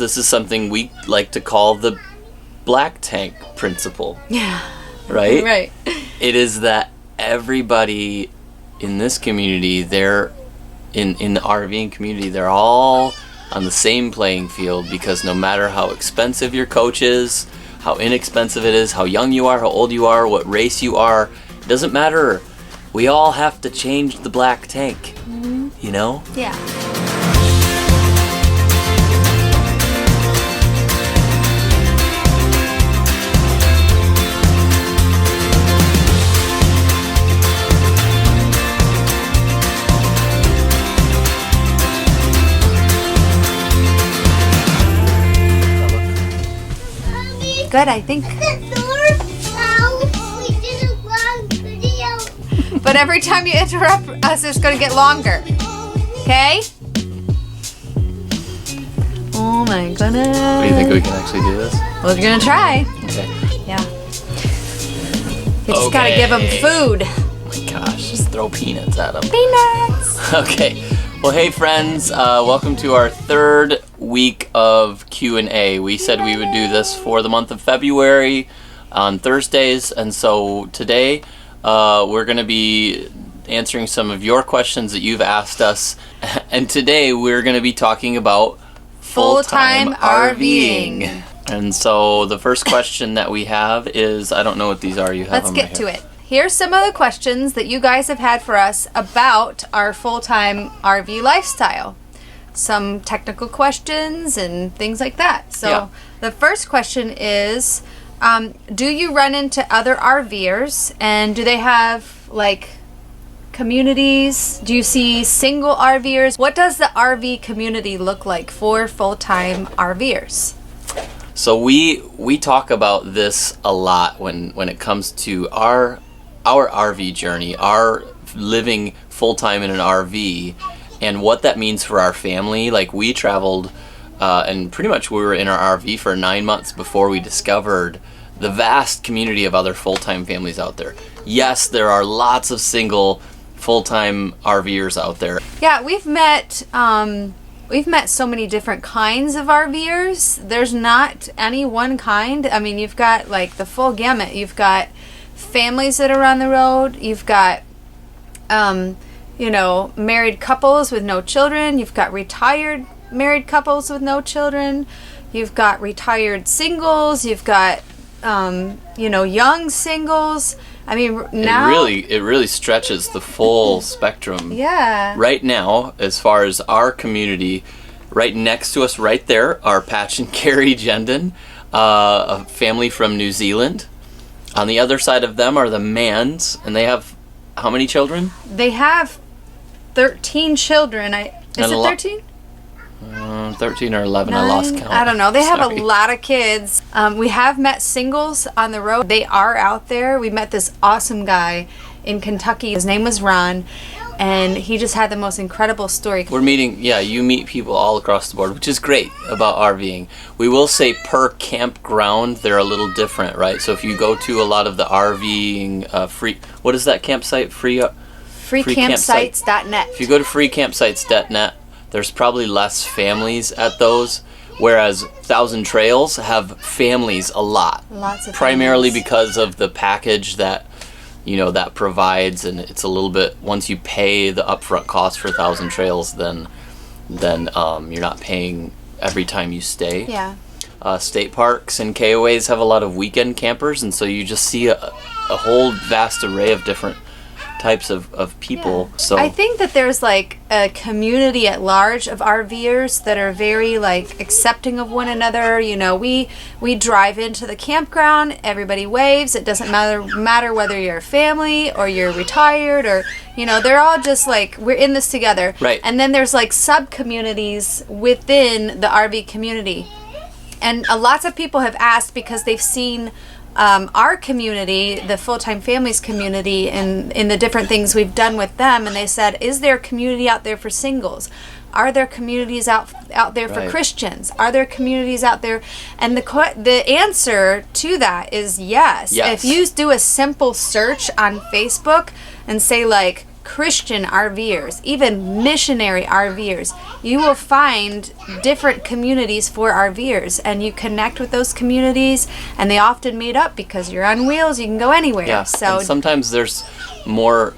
this is something we like to call the black tank principle. Yeah. Right? Right. It is that everybody in this community, they're in the RVing community, they're all on the same playing field, because no matter how expensive your coach is, how inexpensive it is, how young you are, how old you are, what race you are, it doesn't matter. We all have to change the black tank. Mm-hmm. You know? Yeah. Good, I think. But every time you interrupt us, it's going to get longer. Okay? Oh my goodness. Do you think we can actually do this? Well, we're going to try. Okay. Yeah. You just got to give them food. Oh my gosh, just throw peanuts at them. Peanuts. Okay. Well, hey friends, welcome to our third week of Q&A. We said we would do this for the month of February on Thursdays, and so today we're going to be answering some of your questions that you've asked us, and today we're going to be talking about full-time RVing. And so the first question that we have is, I don't know what these are. You have Let's them get right to here. it. Here's some of the questions that you guys have had for us about our full-time RV lifestyle. Some technical questions and things like that. So Yeah. The first question is, do you run into other RVers, and do they have like communities? Do you see single RVers? What does the RV community look like for full-time RVers? So we talk about this a lot when it comes to our RV journey, our living full-time in an RV, and what that means for our family. Like, we traveled and pretty much we were in our RV for 9 months before we discovered the vast community of other full-time families out there. Yes, there are lots of single full-time RVers out there. Yeah, we've met so many different kinds of RVers. There's not any one kind. I mean, you've got like the full gamut. You've got families that are on the road. You've got married couples with no children. You've got retired married couples with no children. You've got retired singles. You've got young singles. I mean, now it really stretches the full spectrum. Yeah. Right now, as far as our community, right next to us, right there, are Patch and Carrie Gendon, a family from New Zealand. On the other side of them are the Manns, and they have how many children? They have 13 children. Is it 13? 13 or 11, 9? I lost count. I don't know. They have Sorry. a lot of kids. We have met singles on the road. They are out there. We met this awesome guy in Kentucky. His name was Ron, and he just had the most incredible story. We're meeting, you meet people all across the board, which is great about RVing. We will say per campground, they're a little different, right? So if you go to a lot of the RVing free, what is that campsite? Freecampsites.net. If you go to freecampsites.net, there's probably less families at those, whereas Thousand Trails have families a lot. Lots of primarily families. Because of the package that that provides, and it's a little bit, once you pay the upfront cost for Thousand Trails, then you're not paying every time you stay. Yeah. State parks and KOAs have a lot of weekend campers, and so you just see a whole vast array of different types of people. Yeah. So I think that there's like a community at large of RVers that are very like accepting of one another. We drive into the campground, everybody waves. It doesn't matter whether you're a family or you're retired, or they're all just like, we're in this together. Right. And then there's like sub communities within the RV community, and lots of people have asked because they've seen our community, the full-time families community, and in the different things we've done with them, and they said, is there a community out there for singles? Are there communities out there for Right. Christians? Are there communities out there? And the answer to that is yes. Yes. If you do a simple search on Facebook and say like Christian RVers, even missionary RVers. You will find different communities for RVers, and you connect with those communities, and they often meet up because you're on wheels. You can go anywhere. Yeah. So and sometimes there's more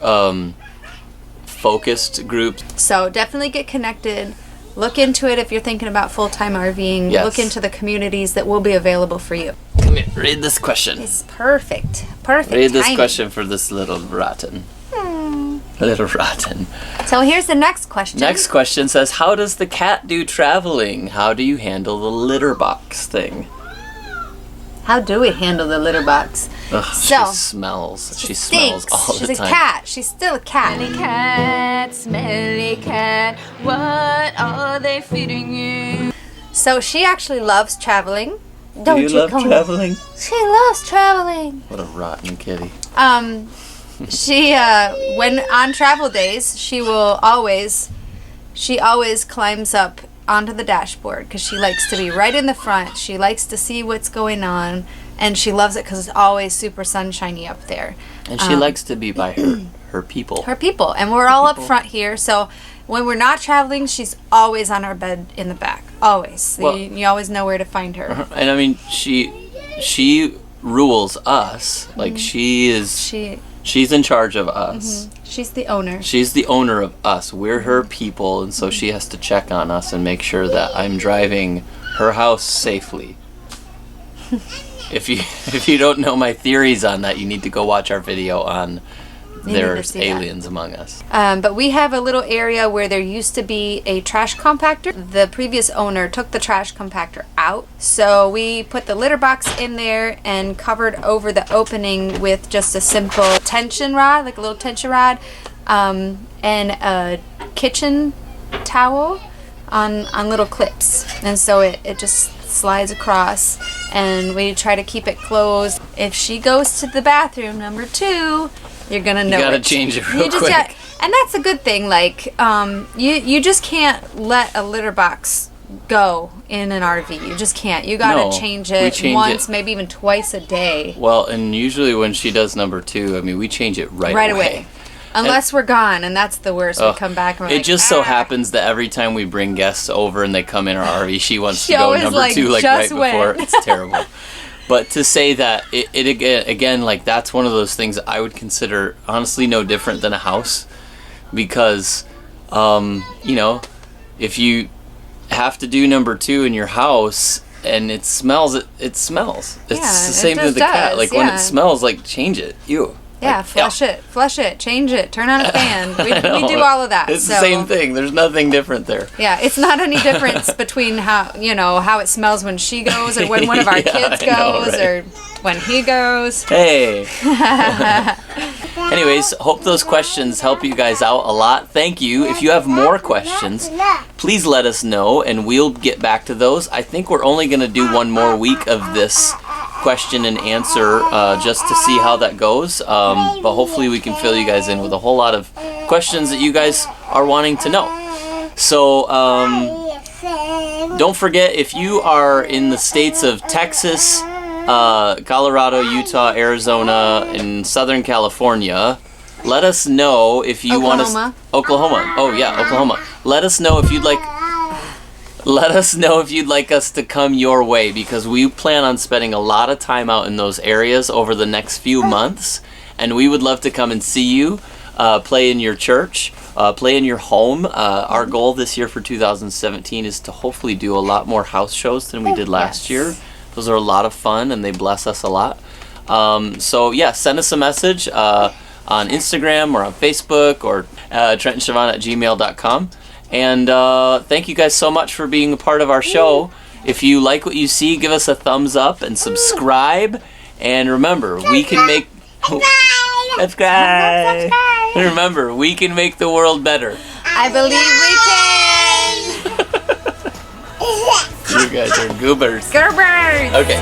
focused groups. So definitely get connected. Look into it if you're thinking about full-time RVing. Yes. Look into the communities that will be available for you. Come here, read this question. It's perfect. Perfect. Read this timing. question for this little rotten. Little rotten. So here's the next question. Next question says, how does the cat do traveling? How do you handle the litter box thing? How do we handle the litter box? Ugh, So, she smells. She Stinks. smells all She's the a time. cat. She's still a cat. Smelly cat, what are they feeding you? So she actually loves traveling. Do Don't you love come- traveling? She loves traveling. What a rotten kitty. She when on travel days, she always climbs up onto the dashboard because she likes to be right in the front. She likes to see what's going on, and she loves it because it's always super sunshiny up there. And she likes to be by her people. Her people, and we're all up front here, so when we're not traveling, she's always on our bed in the back. Always. So Well- you always know where to find her. And I mean, she rules us. Like she's in charge of us. She's the owner. She's the owner of us. We're her people, and so she has to check on us and make sure that I'm driving her house safely. If you don't know my theories on that, you need to go watch our video on There's see that. Aliens Among Us. But we have a little area where there used to be a trash compactor. The previous owner took the trash compactor out, so we put the litter box in there and covered over the opening with just a simple tension rod, like a little tension rod, and a kitchen towel on little clips. And so it just slides across, and we try to keep it closed. If she goes to the bathroom number 2, you're gonna know. You gotta it. change it real You just quick. and that's a good thing. Like, you just can't let a litter box go in an RV. You just can't. You gotta No, change we it change once, it. maybe even twice a day, Well, and usually when she does number 2, I mean, we change it right away. Unless we're gone, and that's the worst. We come back and we're It like, just so "Ah." happens that every time we bring guests over and they come in our RV, she wants She to go always, number like, 2 like just right before. went. It's terrible. But to say that it again, like that's one of those things I would consider honestly no different than a house, because if you have to do number 2 in your house and it smells, it smells. It's Yeah, the same it with the just cat. does, Like when yeah. it smells, like change it. Ew. Yeah, Like, flush it, change it, turn on a fan. We know. do all of that. It's so. the same thing. There's nothing different there. Yeah, it's not any difference between how it smells when she goes or when one of our Yeah, kids I know, goes right? or when he goes. Hey. Anyways, hope those questions help you guys out a lot. Thank you. If you have more questions, please let us know and we'll get back to those. I think we're only going to do one more week of this question and answer just to see how that goes. But hopefully we can fill you guys in with a whole lot of questions that you guys are wanting to know. So don't forget, if you are in the states of Texas, Colorado, Utah, Arizona, and Southern California, let us know if you want to. Oklahoma. Oh yeah, Oklahoma. Let us know if you'd like. Let us know if you'd like us to come your way, because we plan on spending a lot of time out in those areas over the next few months, and we would love to come and see you, play in your church, play in your home. Our goal this year for 2017 is to hopefully do a lot more house shows than we did last year. Those are a lot of fun, and they bless us a lot. So yeah, send us a message on Instagram or on Facebook or trentandsiobhán@gmail.com. And thank you guys so much for being a part of our show. If you like what you see, give us a thumbs up and subscribe. And remember, we can make... Subscribe! And remember, we can make the world better. I believe we can. You guys are goobers. Gerbers. Okay.